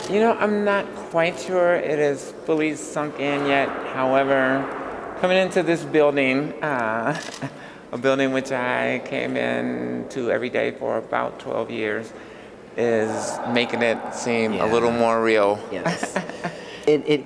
You know, I'm not quite sure it is fully sunk in yet. However, coming into this building, a building which I came in to every day for about 12 years, is making it seem a little more real. Yes. It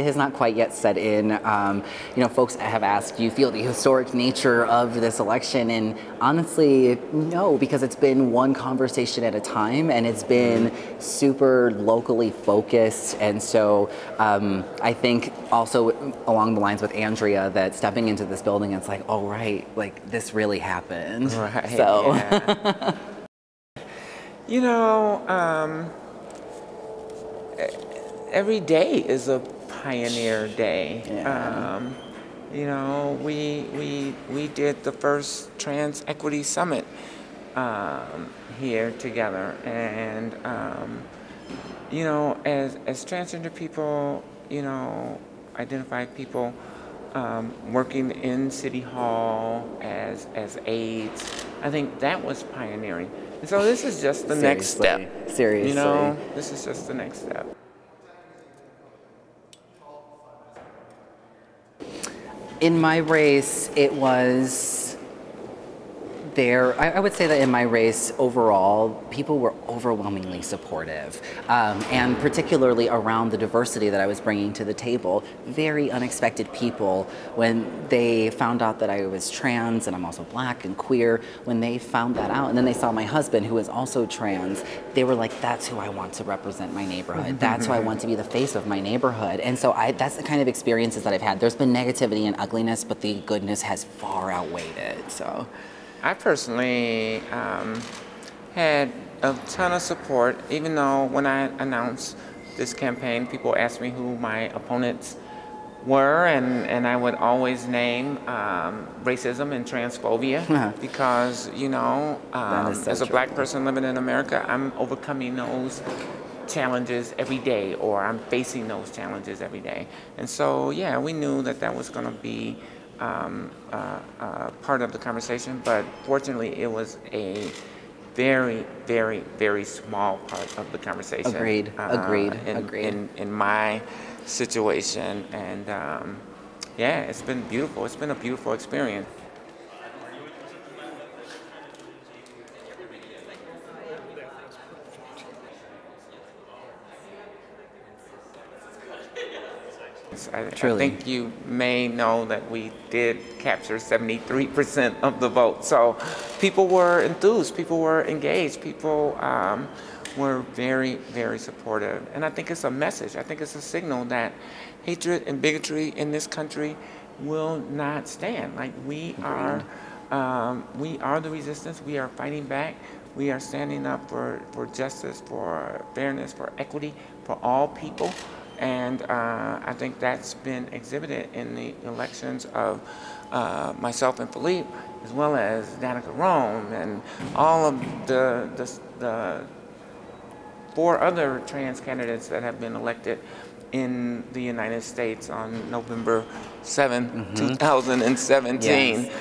has not quite yet set in. You know, folks have asked, do you feel the historic nature of this election? And honestly, no, because it's been one conversation at a time, and it's been super locally focused. And so I think also along the lines with Andrea, that stepping into this building, it's like, oh, right, like this really happened. Right. So. Yeah. You know, every day is a pioneer day. Yeah. You know, we did the first Trans Equity Summit here together, and you know, as transgender people, you know, identified people working in City Hall as aides, I think that was pioneering. And so this is just the next step. Seriously. You know, this is just the next step. In my race, it was there. I would say that in my race overall, people were overwhelmingly supportive, and particularly around the diversity that I was bringing to the table. Very unexpected people when they found out that I was trans and I'm also black and queer. When they found that out, and then they saw my husband, who is also trans, they were like, "That's who I want to represent my neighborhood. That's who I want to be the face of my neighborhood." And so that's the kind of experiences that I've had. There's been negativity and ugliness, but the goodness has far outweighed it. So. I personally had a ton of support, even though when I announced this campaign, people asked me who my opponents were, and I would always name racism and transphobia because, you know, as a black person living in America, I'm overcoming those challenges every day, or I'm facing those challenges every day. And so, yeah, we knew that that was going to be part of the conversation, but fortunately it was a very, very, very small part of the conversation. Agreed. In my situation, and yeah, it's been beautiful. It's been a beautiful experience. I think you may know that we did capture 73% of the vote. So people were enthused, people were engaged, people were very, very supportive. And I think it's a message, I think it's a signal that hatred and bigotry in this country will not stand. Like we are the resistance, we are fighting back, we are standing up for justice, for fairness, for equity, for all people. And I think that's been exhibited in the elections of myself and Phillipe, as well as Danica Roem, and all of the 4 other trans candidates that have been elected in the United States on November 7, 2017. Yes.